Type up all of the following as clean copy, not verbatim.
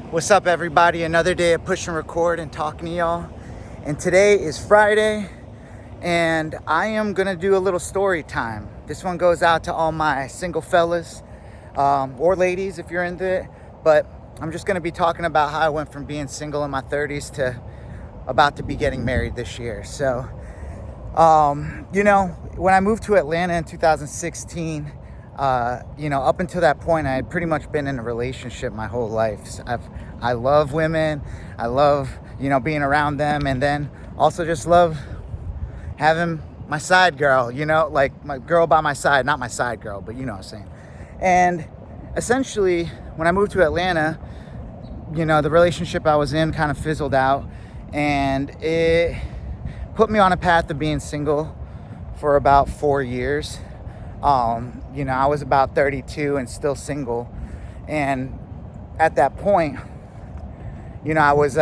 What's up, everybody? Another day of push and record and talking to y'all. And today is Friday, and I am gonna do a little story time. This one goes out to all my single fellas, or ladies if you're into it. But I'm just gonna be talking about how I went from being single in my 30s to about to be getting married this year. So, when I moved to Atlanta in 2016, up until that point, I had pretty much been in a relationship my whole life. I love women. I love, being around them, and then also just love having my side girl, like my girl by my side, not my side girl, but you know what I'm saying. And essentially, when I moved to Atlanta, the relationship I was in kind of fizzled out, and it put me on a path of being single for about 4 years. I was about 32 and still single. And at that point, I was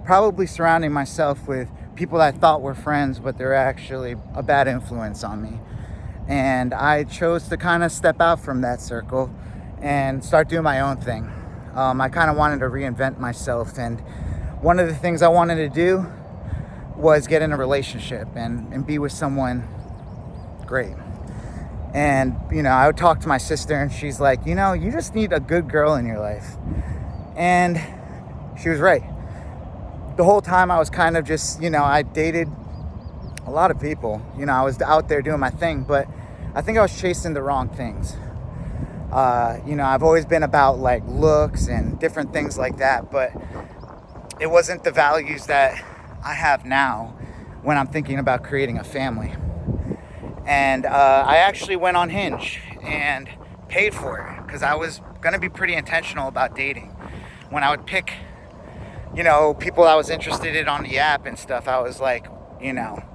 probably surrounding myself with people that I thought were friends, but they're actually a bad influence on me. And I chose to kind of step out from that circle and start doing my own thing. I kind of wanted to reinvent myself. And one of the things I wanted to do was get in a relationship and be with someone great. And, I would talk to my sister, and she's like, you just need a good girl in your life. And she was right. The whole time I was kind of just, I dated a lot of people. I was out there doing my thing, but I think I was chasing the wrong things. I've always been about like looks and different things like that, but it wasn't the values that I have now when I'm thinking about creating a family. And I actually went on Hinge and paid for it because I was going to be pretty intentional about dating. When I would pick, people I was interested in on the app and stuff, I was like,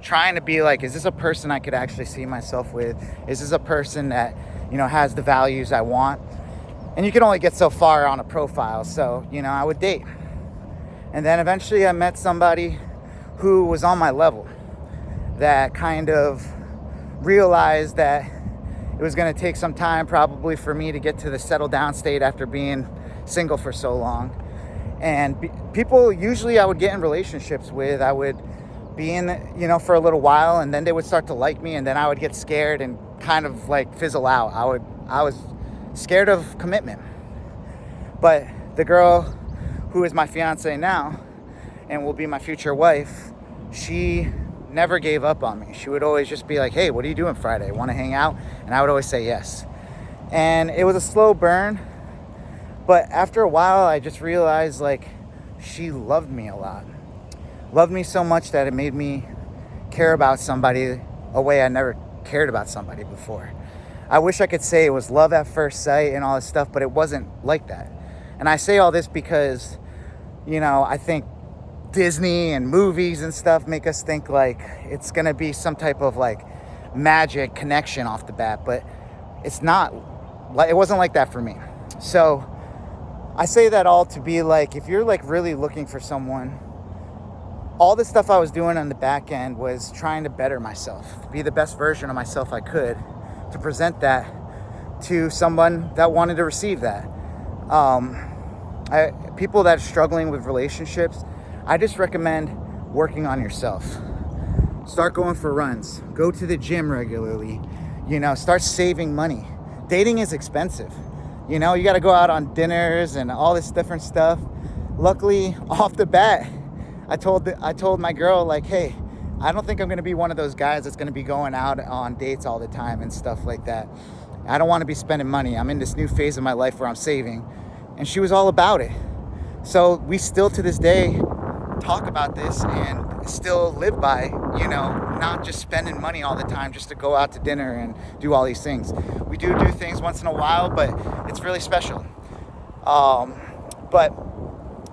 trying to be like, is this a person I could actually see myself with? Is this a person that, has the values I want? And you can only get so far on a profile. So, I would date. And then eventually I met somebody who was on my level that kind of realized that it was going to take some time probably for me to get to the settle down state after being single for so long. And people usually I would get in relationships with, I would be in, for a little while, and then they would start to like me, and then I would get scared and kind of like fizzle out. I was scared of commitment. But the girl who is my fiancée now and will be my future wife, she never gave up on me. She would always just be like, hey, what are you doing Friday? Want to hang out? And I would always say yes. And it was a slow burn, but after a while I just realized like she loved me a lot. Loved me so much that it made me care about somebody a way I never cared about somebody before. I wish I could say it was love at first sight and all this stuff, but it wasn't like that. And I say all this because, I think Disney and movies and stuff make us think like it's gonna be some type of like magic connection off the bat, but it's not. It wasn't like that for me. So I say that all to be like, if you're like really looking for someone, all the stuff I was doing on the back end was trying to better myself, be the best version of myself I could, to present that to someone that wanted to receive that. People that are struggling with relationships, I just recommend working on yourself. Start going for runs. Go to the gym regularly. Start saving money. Dating is expensive. You got to go out on dinners and all this different stuff. Luckily, off the bat, I told my girl, like, hey, I don't think I'm going to be one of those guys that's going to be going out on dates all the time and stuff like that. I don't want to be spending money. I'm in this new phase of my life where I'm saving. And she was all about it. So we still to this day talk about this and still live by, not just spending money all the time just to go out to dinner and do all these things. We do things once in a while, but it's really special. But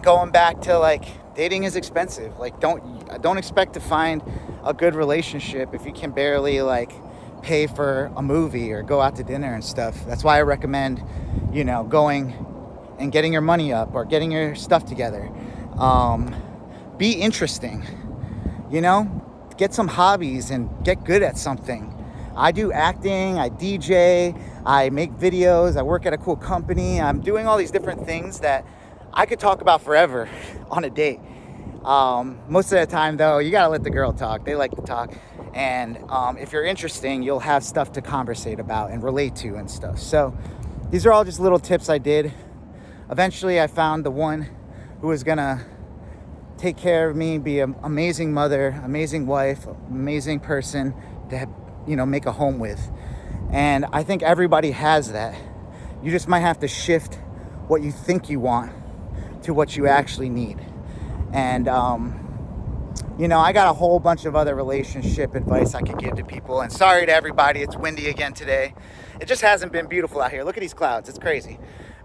going back to like, dating is expensive. Like, don't expect to find a good relationship if you can barely like pay for a movie or go out to dinner and stuff. That's why I recommend, going and getting your money up or getting your stuff together. Be interesting, get some hobbies and get good at something. I do acting, I DJ, I make videos, I work at a cool company. I'm doing all these different things that I could talk about forever on a date. Most of the time, though, you gotta let the girl talk. They like to talk. And if you're interesting, you'll have stuff to conversate about and relate to and stuff. So these are all just little tips I did. Eventually, I found the one who was gonna take care of me, be an amazing mother, amazing wife, amazing person to, make a home with. And I think everybody has that. You just might have to shift what you think you want to what you actually need. And, I got a whole bunch of other relationship advice I could give to people. And sorry to everybody, it's windy again today. It just hasn't been beautiful out here. Look at these clouds, it's crazy.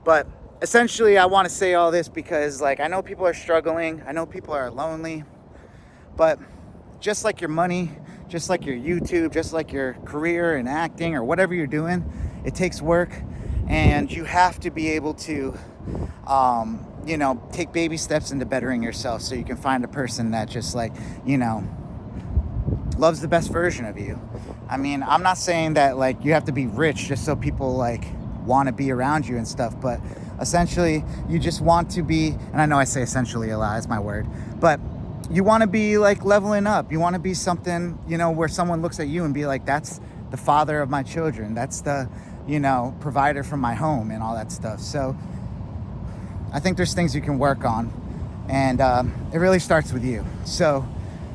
But essentially, I want to say all this because, I know people are struggling. I know people are lonely. But just like your money, just like your YouTube, just like your career in acting or whatever you're doing, it takes work. And you have to be able to, take baby steps into bettering yourself so you can find a person that just loves the best version of you. I mean, I'm not saying that you have to be rich just so people want to be around you and stuff, but essentially you just want to be, and I know I say essentially a lot, it's my word, but you want to be leveling up. You want to be something, where someone looks at you and be like, that's the father of my children. That's the, provider from my home and all that stuff. So I think there's things you can work on, and it really starts with you. So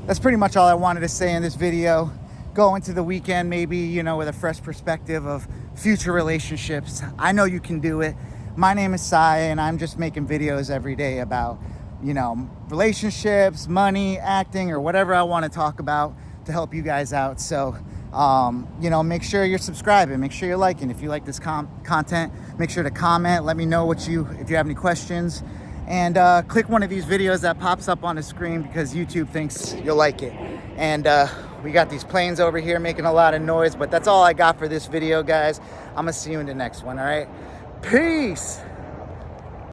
that's pretty much all I wanted to say in this video. Go into the weekend maybe, with a fresh perspective of future relationships. I know you can do it. My name is Sai, and I'm just making videos every day about, relationships, money, acting, or whatever I want to talk about to help you guys out. So, make sure you're subscribing. Make sure you're liking. If you like this content, make sure to comment. Let me know if you have any questions. And click one of these videos that pops up on the screen because YouTube thinks you'll like it. And we got these planes over here making a lot of noise, but that's all I got for this video, guys. I'm going to see you in the next one, all right? Peace!